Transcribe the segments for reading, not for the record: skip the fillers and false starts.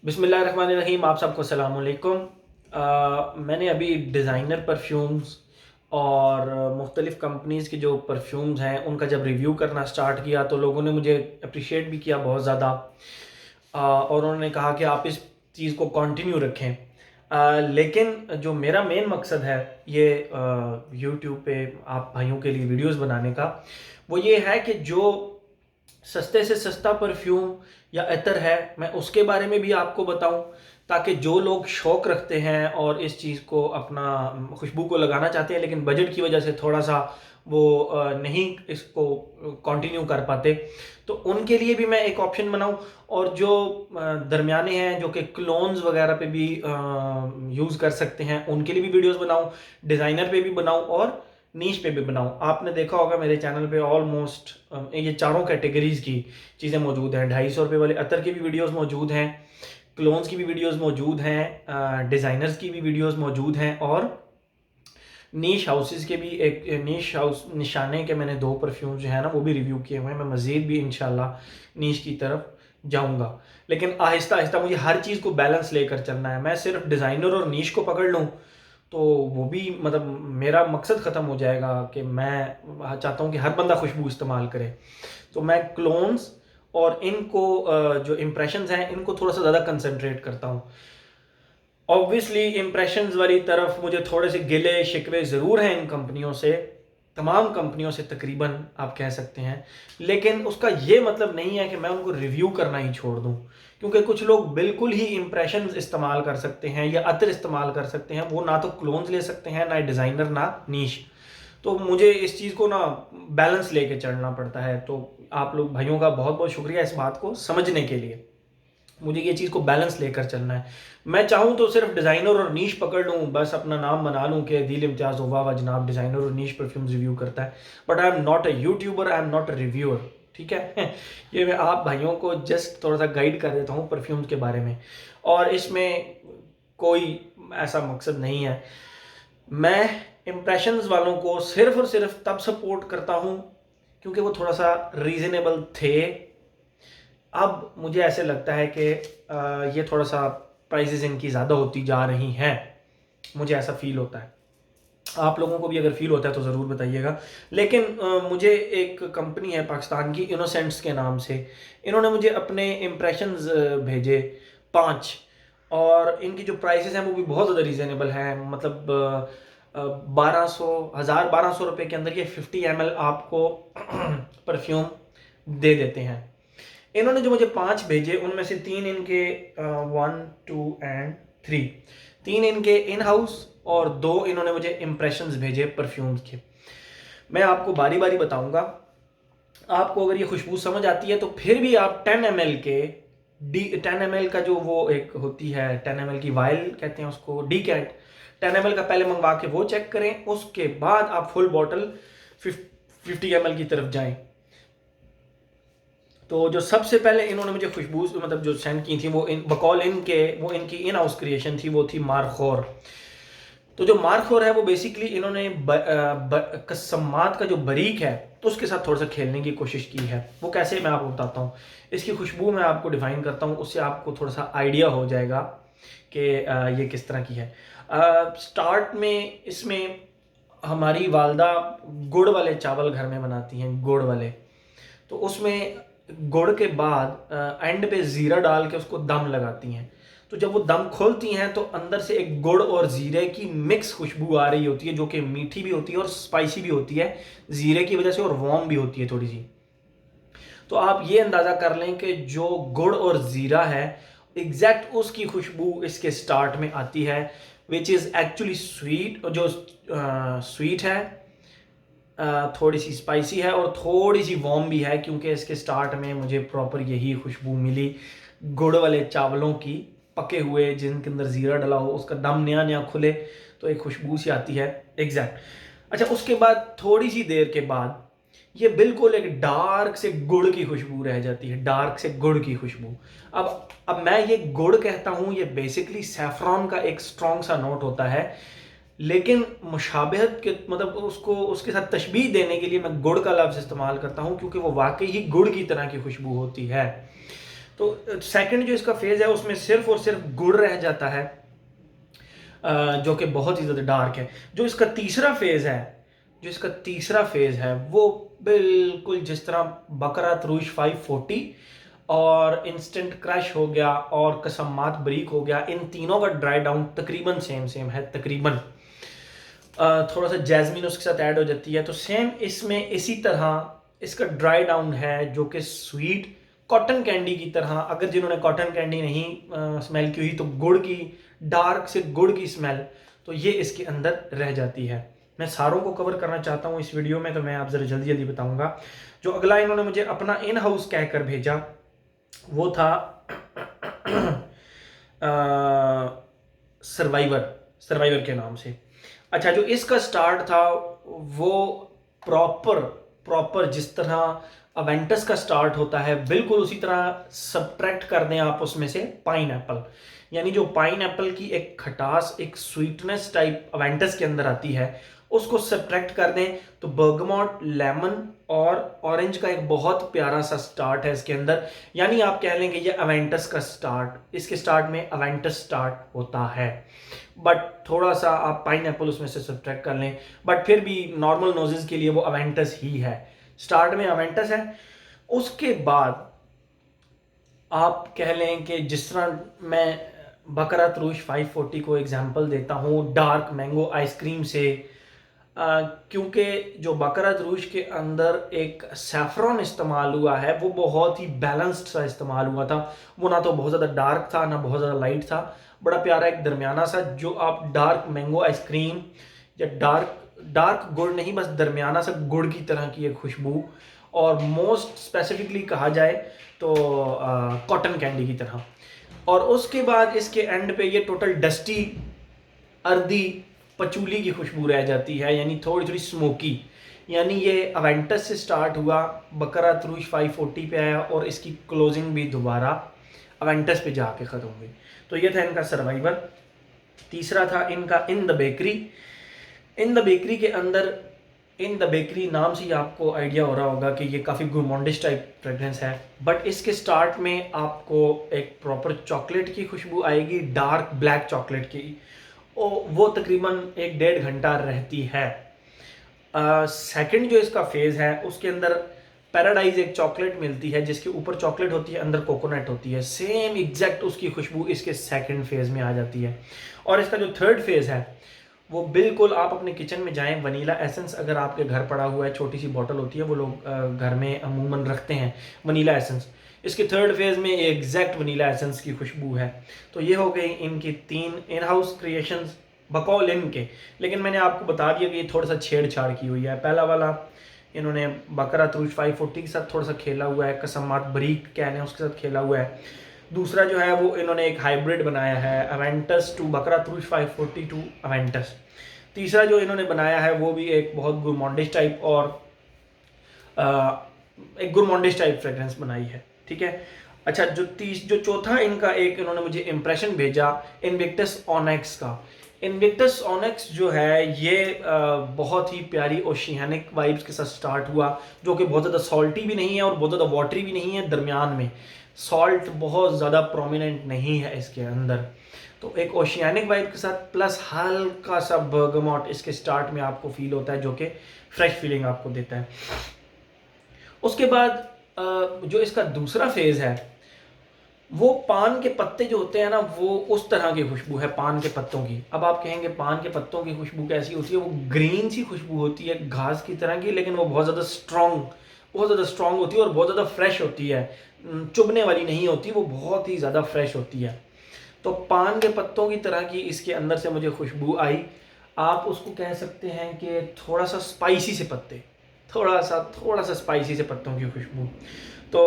बिस्मिल्लाहिर्रहमानिर्रहीम। आप सबको सलाम अलैकुम। मैंने अभी डिज़ाइनर परफ्यूम्स और मुख्तलिफ़ कंपनीज़ के जो परफ्यूम्स हैं उनका जब रिव्यू करना स्टार्ट किया तो लोगों ने मुझे अप्रिशिएट भी किया बहुत ज़्यादा, और उन्होंने कहा कि आप इस चीज़ को कंटिन्यू रखें। लेकिन जो मेरा मेन मकसद है ये यूट्यूब पे आप भाइयों के लिए वीडियोस बनाने का, वो ये है कि जो सस्ते से सस्ता परफ्यूम या अतर है मैं उसके बारे में भी आपको बताऊं, ताकि जो लोग शौक रखते हैं और इस चीज़ को अपना खुशबू को लगाना चाहते हैं लेकिन बजट की वजह से थोड़ा सा वो नहीं इसको कंटिन्यू कर पाते, तो उनके लिए भी मैं एक ऑप्शन बनाऊं। और जो दरमियाने हैं जो कि क्लोन्स वगैरह पे भी यूज़ कर सकते हैं उनके लिए भी वीडियोस बनाऊं, डिज़ाइनर पे भी बनाऊं और नीश पे भी बनाऊं। आपने देखा होगा मेरे चैनल पे ऑलमोस्ट ये चारों कैटेगरीज की चीज़ें मौजूद हैं। 250 रुपये वाले अतर की भी वीडियोस मौजूद हैं, क्लोन्स की भी वीडियोस मौजूद हैं, डिज़ाइनर्स की भी वीडियोस मौजूद हैं, और नीश हाउसेस के भी एक नीश हाउस निशाने के मैंने 2 परफ्यूम जो है ना वो भी रिव्यू किए हुए हैं। मैं मज़ीद भी इंशाल्लाह नीश की तरफ जाऊंगा, लेकिन आहिस्ता आहिस्ता मुझे हर चीज़ को बैलेंस लेकर चलना है। मैं सिर्फ डिज़ाइनर और नीश को पकड़ लूँ तो वो भी मतलब मेरा मकसद ख़त्म हो जाएगा कि मैं चाहता हूँ कि हर बंदा खुशबू इस्तेमाल करे। तो मैं क्लोन्स और इनको जो इम्प्रेशंस हैं इनको थोड़ा सा ज़्यादा कंसंट्रेट करता हूँ। ऑब्वियसली इम्प्रेशंस वाली तरफ मुझे थोड़े से गिले शिकवे ज़रूर हैं इन कंपनियों से, तमाम कंपनियों से तकरीबन आप कह सकते हैं, लेकिन उसका ये मतलब नहीं है कि मैं उनको रिव्यू करना ही छोड़ दूं, क्योंकि कुछ लोग बिल्कुल ही इम्प्रेशंस इस्तेमाल कर सकते हैं या अतर इस्तेमाल कर सकते हैं, वो ना तो क्लोन्स ले सकते हैं, ना डिज़ाइनर, ना नीश। तो मुझे इस चीज़ को ना बैलेंस लेके चलना पड़ता है। तो आप लोग भाइयों का बहुत बहुत शुक्रिया इस बात को समझने के लिए। मुझे ये चीज़ को बैलेंस लेकर चलना है। मैं चाहूँ तो सिर्फ डिज़ाइनर और नीश पकड़ लूँ, बस अपना नाम बना लूँ कि दिल इम्तियाज़ वाह जनाब डिज़ाइनर और नीश परफ्यूम्स रिव्यू करता है, but I am not a YouTuber, I am not a reviewer. ठीक है ये मैं आप भाइयों को जस्ट थोड़ा सा गाइड कर देता हूँ परफ्यूम्स के बारे में, और इसमें कोई ऐसा मकसद नहीं है। मैं इम्प्रेशंस वालों को सिर्फ और सिर्फ तब सपोर्ट करता हूँ क्योंकि वो थोड़ा सा रीज़नेबल थे। अब मुझे ऐसे लगता है कि ये थोड़ा सा प्राइसेस इनकी ज़्यादा होती जा रही हैं, मुझे ऐसा फील होता है। आप लोगों को भी अगर फील होता है तो ज़रूर बताइएगा। लेकिन मुझे एक कंपनी है पाकिस्तान की इनोसेंट्स के नाम से, इन्होंने मुझे अपने इम्प्रेशंस भेजे 5, और इनकी जो प्राइसेस हैं वो भी बहुत ज़्यादा रीज़नेबल हैं। मतलब 1200 रुपये के अंदर ये 50 ml आपको परफ्यूम दे देते हैं। इन्होंने जो मुझे 5 भेजे उनमें से 3 इनके 1 2 एंड 3, 3 इनके इन हाउस और 2 इन्होंने मुझे इम्प्रेशंस भेजे परफ्यूम्स के। मैं आपको बारी बारी बताऊंगा। आपको अगर ये खुशबू समझ आती है तो फिर भी आप 10 ml के 10 ml का जो वो एक होती है 10 ml की वायल कहते हैं उसको, डीकैंट 10 ml का पहले मंगवा के वो चेक करें, उसके बाद आप फुल बॉटल 50 ml की तरफ जाएं। तो जो सबसे पहले इन्होंने मुझे खुशबू मतलब जो सेंड की थी वो बकौल इनके वो इनकी इन हाउस क्रिएशन थी, वो थी मारखोर। तो जो मारखोर है वो बेसिकली इन्होंने कसमात का जो बरीक है तो उसके साथ थोड़ा सा खेलने की कोशिश की है। वो कैसे मैं आपको बताता हूँ, इसकी खुशबू मैं आपको डिफाइन करता हूँ, उससे आपको थोड़ा सा आइडिया हो जाएगा कि ये किस तरह की है। स्टार्ट में इसमें हमारी वालदा गुड़ वाले चावल घर में बनाती हैं, गुड़ वाले। तो उसमें गुड़ के बाद एंड पे ज़ीरा डाल के उसको दम लगाती हैं। तो जब वो दम खोलती हैं तो अंदर से एक गुड़ और ज़ीरे की मिक्स खुशबू आ रही होती है, जो कि मीठी भी होती है और स्पाइसी भी होती है ज़ीरे की वजह से, और वार्म भी होती है थोड़ी सी। तो आप ये अंदाज़ा कर लें कि जो गुड़ और ज़ीरा है एग्जैक्ट उसकी खुशबू इसके स्टार्ट में आती है, विच इज़ एक्चुअली स्वीट। जो स्वीट है, थोड़ी सी स्पाइसी है और थोड़ी सी वार्म भी है, क्योंकि इसके स्टार्ट में मुझे प्रॉपर यही खुशबू मिली गुड़ वाले चावलों की, पके हुए जिनके अंदर ज़ीरा डला हो, उसका दम नया नया खुले तो एक खुशबू सी आती है एग्जैक्ट। अच्छा, उसके बाद थोड़ी सी देर के बाद ये बिल्कुल एक डार्क से गुड़ की खुशबू रह जाती है, डार्क से गुड़ की खुशबू। अब मैं ये गुड़ कहता हूँ, ये बेसिकली सैफरॉन का एक स्ट्रॉन्ग सा नोट होता है, लेकिन मुशाबहत के मतलब उसको उसके साथ तशबीह देने के लिए मैं गुड़ का लफ्ज़ इस्तेमाल करता हूँ, क्योंकि वो वाकई ही गुड़ की तरह की खुशबू होती है। तो सेकंड जो इसका फेज़ है उसमें सिर्फ और सिर्फ गुड़ रह जाता है, जो कि बहुत ही ज़्यादा डार्क है। जो इसका तीसरा फेज़ है वो बिल्कुल जिस तरह बकरात रूज 540 और इंस्टेंट क्रश हो गया और कसमात ब्रीक हो गया, इन तीनों का ड्राई डाउन तकरीबन सेम है तकरीबन। थोड़ा सा जैस्मिन उसके साथ ऐड हो जाती है, तो सेम इसमें इसी तरह इसका ड्राई डाउन है जो कि स्वीट कॉटन कैंडी की तरह। अगर जिन्होंने कॉटन कैंडी नहीं स्मेल की हुई तो गुड़ की, डार्क से गुड़ की स्मेल तो ये इसके अंदर रह जाती है। मैं सारों को कवर करना चाहता हूँ इस वीडियो में, तो मैं आप ज़रा जल्दी जल्दी बताऊंगा। जो अगला इन्होंने मुझे अपना इन हाउस कहकर भेजा वो था सर्वाइवर के नाम से। अच्छा, जो इसका स्टार्ट था वो प्रॉपर जिस तरह अवेंटस का स्टार्ट होता है बिल्कुल उसी तरह सब्ट्रैक्ट कर दें आप उसमें से पाइन एप्पल, यानी जो पाइन एप्पल की एक खटास, एक स्वीटनेस टाइप अवेंटस के अंदर आती है, उसको सब्ट्रैक्ट कर दें तो बर्गमॉट, लेमन और ऑरेंज का एक बहुत प्यारा सा स्टार्ट है इसके अंदर। यानी आप कह लेंगे ये अवेंटस का स्टार्ट, इसके स्टार्ट में अवेंटस स्टार्ट होता है, बट थोड़ा सा आप पाइन एप्पल उसमें से सब्ट्रैक्ट कर लें, बट फिर भी नॉर्मल नोजेस के लिए वो अवेंटस ही है। स्टार्ट में अवेंटस है, उसके बाद आप कह लें कि जिस तरह मैं बकरात रूज 540 को एग्जांपल देता हूँ डार्क मैंगो आइसक्रीम से, क्योंकि जो बकरात रूज के अंदर एक सैफरॉन इस्तेमाल हुआ है वो बहुत ही बैलेंस्ड सा इस्तेमाल हुआ था। वो ना तो बहुत ज़्यादा डार्क था ना बहुत ज़्यादा लाइट था, बड़ा प्यारा एक दरमियाना सा। जो आप डार्क मैंगो आइसक्रीम या डार्क गुड़ नहीं, बस दरमियाना सा गुड़ की तरह की एक खुशबू, और मोस्ट स्पेसिफिकली कहा जाए तो कॉटन कैंडी की तरह। और उसके बाद इसके एंड पे ये टोटल डस्टी अर्दी पचूली की खुशबू रह जाती है, यानी थोड़ी थोड़ी स्मोकी। यानी ये अवेंटस से स्टार्ट हुआ, बकरात रूज 540 पे आया और इसकी क्लोजिंग भी दोबारा अवेंटस पे जाके ख़त्म हुई। तो ये था इनका सर्वाइवर। तीसरा था इनका in the bakery. In the bakery के अंदर, इन द बेकरी नाम से ही आपको आइडिया हो रहा होगा कि ये काफ़ी गुरमॉन्डिश टाइप फ्रेग्रेंस है, बट इसके स्टार्ट में आपको एक प्रॉपर चॉकलेट की खुशबू आएगी, डार्क ब्लैक चॉकलेट की, वो तकरीबन 1-1.5 घंटा रहती है। सेकंड जो इसका फेज़ है उसके अंदर पैराडाइज एक चॉकलेट मिलती है जिसके ऊपर चॉकलेट होती है, अंदर कोकोनट होती है, सेम एग्जैक्ट उसकी खुशबू इसके सेकंड फेज़ में आ जाती है। और इसका जो थर्ड फेज़ है वो बिल्कुल, आप अपने किचन में जाएं, वनीला एसेंस अगर आपके घर पड़ा हुआ है, छोटी सी बॉटल होती है, वो लोग घर में अमूमन रखते हैं वनीला एसेंस, इसके थर्ड फेज़ में एग्जैक्ट वनीला एसेंस की खुशबू है। तो ये हो गई इनकी 3 इन हाउस क्रिएशंस बकौल इनके। लेकिन मैंने आपको बता दिया कि ये थोड़ा सा छेड़छाड़ की हुई है। पहला वाला इन्होंने बकरात रूज 540 के साथ थोड़ा सा खेला हुआ है, कसमात बरीक कह लें उसके साथ खेला हुआ है। दूसरा जो है वो इन्होंने एक हाइब्रिड बनाया है अवेंटस टू बकरात रूज 540 टू अवेंटस। तीसरा जो इन्होंने बनाया है वो भी एक बहुत गुरमॉन्डिश टाइप और एक गुरमॉन्डिश टाइप फ्रेग्रेंस बनाई है, ठीक है। अच्छा, जो चौथा इनका एक इन्होंने मुझे इंप्रेशन भेजा इन्विक्टस ऑनेक्स का। इन्विक्टस ऑनेक्स जो है ये बहुत ही प्यारी ओशियानिक वाइब्स के साथ स्टार्ट हुआ, जो कि बहुत ज़्यादा सॉल्टी भी नहीं है और बहुत ज़्यादा वाटरी भी नहीं है, दरमियान में। सॉल्ट बहुत ज़्यादा प्रोमिनेंट नहीं है इसके अंदर, तो एक ओशियानिक वाइब के साथ प्लस हल्का सा बर्गमॉट इसके स्टार्ट में आपको फील होता है, जो कि फ्रेश फीलिंग आपको देता है। उसके बाद जो इसका दूसरा फेज़ है वो पान के पत्ते जो होते हैं ना, वो उस तरह की खुशबू है पान के पत्तों की। अब आप कहेंगे पान के पत्तों की खुशबू कैसी होती है? वो ग्रीन सी खुशबू होती है घास की तरह की, लेकिन वो बहुत ज़्यादा स्ट्रॉन्ग होती है और बहुत ज़्यादा फ्रेश होती है, चुभने वाली नहीं होती, वो बहुत ही ज़्यादा फ्रेश होती है। तो पान के पत्तों की तरह की इसके अंदर से मुझे खुशबू आई। आप उसको कह सकते हैं कि थोड़ा सा स्पाइसी से पत्ते, थोड़ा सा स्पाइसी से पत्तों की खुशबू। तो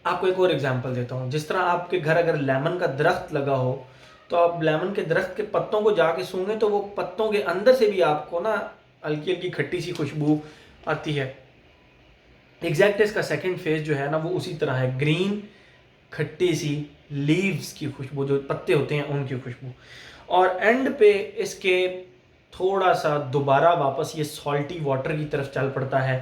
आपको एक और एग्जांपल देता हूँ। जिस तरह आपके घर अगर लेमन का दरख्त लगा हो, तो आप लेमन के दरख्त के पत्तों को जाके सूंघें तो वो पत्तों के अंदर से भी आपको ना हल्की हल्की खट्टी सी खुशबू आती है। एग्जैक्ट इसका सेकंड फेज जो है ना वो उसी तरह है, ग्रीन खट्टी सी लीव्स की खुशबू, जो पत्ते होते हैं उनकी खुशबू। और एंड पे इसके थोड़ा सा दोबारा वापस ये सॉल्टी वाटर की तरफ चल पड़ता है,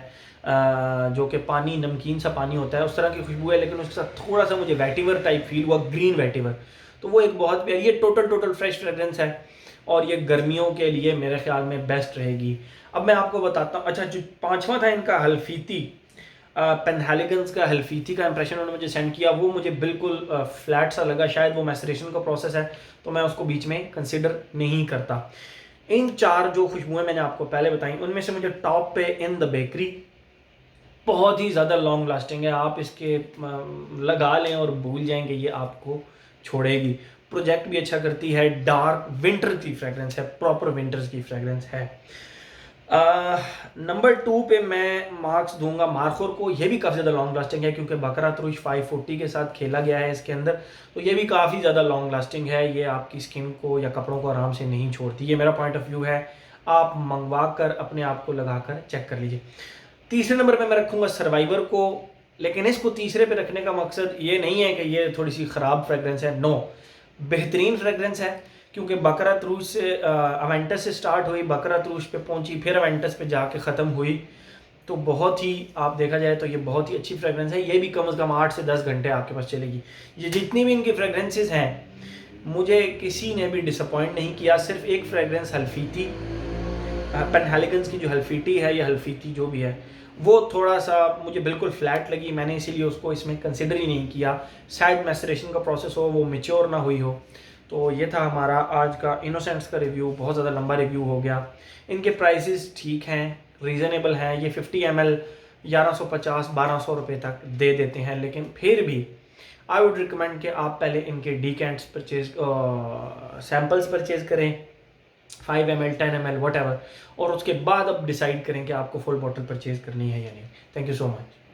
जो कि पानी, नमकीन सा पानी होता है उस तरह की खुशबू है, लेकिन उसके साथ थोड़ा सा मुझे वेटिवर टाइप फील हुआ, ग्रीन वेटिवर। तो वो एक बहुत प्यारी, ये टोटल फ्रेश फ्रेगरेंस है और ये गर्मियों के लिए मेरे ख्याल में बेस्ट रहेगी। अब मैं आपको बताता हूँ, अच्छा जो पांचवा था इनका हल्फीती, पेनहेलिगन्स का हल्फीती का इंप्रेशन उन्होंने मुझे सेंड किया, वो मुझे बिल्कुल फ्लैट सा लगा, शायद वो मैसरेशन का प्रोसेस है तो मैं उसको बीच में कंसिडर नहीं करता। इन चार जो खुशबुएं मैंने आपको पहले बताई, उनमें से मुझे टॉप पे इन द बेकरी बहुत ही ज़्यादा लॉन्ग लास्टिंग है, आप इसके लगा लें और भूल जाएंगे, ये आपको छोड़ेगी। प्रोजेक्ट भी अच्छा करती है, डार्क विंटर की फ्रेगरेंस है, प्रॉपर विंटर्स की फ्रेगरेंस है। नंबर 2 पे मैं मार्क्स दूंगा मार्कोर को, ये भी काफ़ी ज़्यादा लॉन्ग लास्टिंग है क्योंकि बकरात रूज 540 के साथ खेला गया है इसके अंदर, तो ये भी काफ़ी ज़्यादा लॉन्ग लास्टिंग है, ये आपकी स्किन को या कपड़ों को आराम से नहीं छोड़ती, ये मेरा पॉइंट ऑफ व्यू है। आप मंगवा कर अपने आप को लगा कर चेक कर लीजिए। तीसरे नंबर पे मैं रखूँगा सर्वाइवर को, लेकिन इसको तीसरे पे रखने का मकसद ये नहीं है कि ये थोड़ी सी ख़राब फ्रेगरेंस है, नो, बेहतरीन फ्रेगरेंस है क्योंकि बकरात रूज से अवेंटस से स्टार्ट हुई, बकरात रूज पे पहुंची, फिर अवेंटस पे जाके ख़त्म हुई, तो बहुत ही, आप देखा जाए तो ये बहुत ही अच्छी फ्रेगरेंस है। ये भी कम से कम 8 से 10 घंटे आपके पास चलेगी। ये जितनी भी इनकी फ्रेगरेंसेस हैं, मुझे किसी ने भी डिसअपॉइंट नहीं किया। सिर्फ एक फ्रेगरेंस हल्फीती, पेनहेलिगन्स की जो हल्फीटी है या हल्फीती जो भी है, वो थोड़ा सा मुझे बिल्कुल फ्लैट लगी, मैंने इसीलिए उसको इसमें कंसिडर ही नहीं किया, शायद मैसरेशन का प्रोसेस हो, वो मेच्योर ना हुई हो। तो ये था हमारा आज का इनोसेंट्स का रिव्यू, बहुत ज़्यादा लंबा रिव्यू हो गया। इनके प्राइसेस ठीक हैं, रीज़नेबल हैं, ये 50 ml 1150-1200 रुपये तक दे देते हैं, लेकिन फिर भी आई वुड रिकमेंड कि आप पहले इनके डीकेंट्स परचेज, सैम्पल्स परचेज करें, 5 ml 10 ml वट एवर, और उसके बाद अब डिसाइड करें कि आपको फुल बॉटल परचेज करनी है या नहीं। Thank you so much.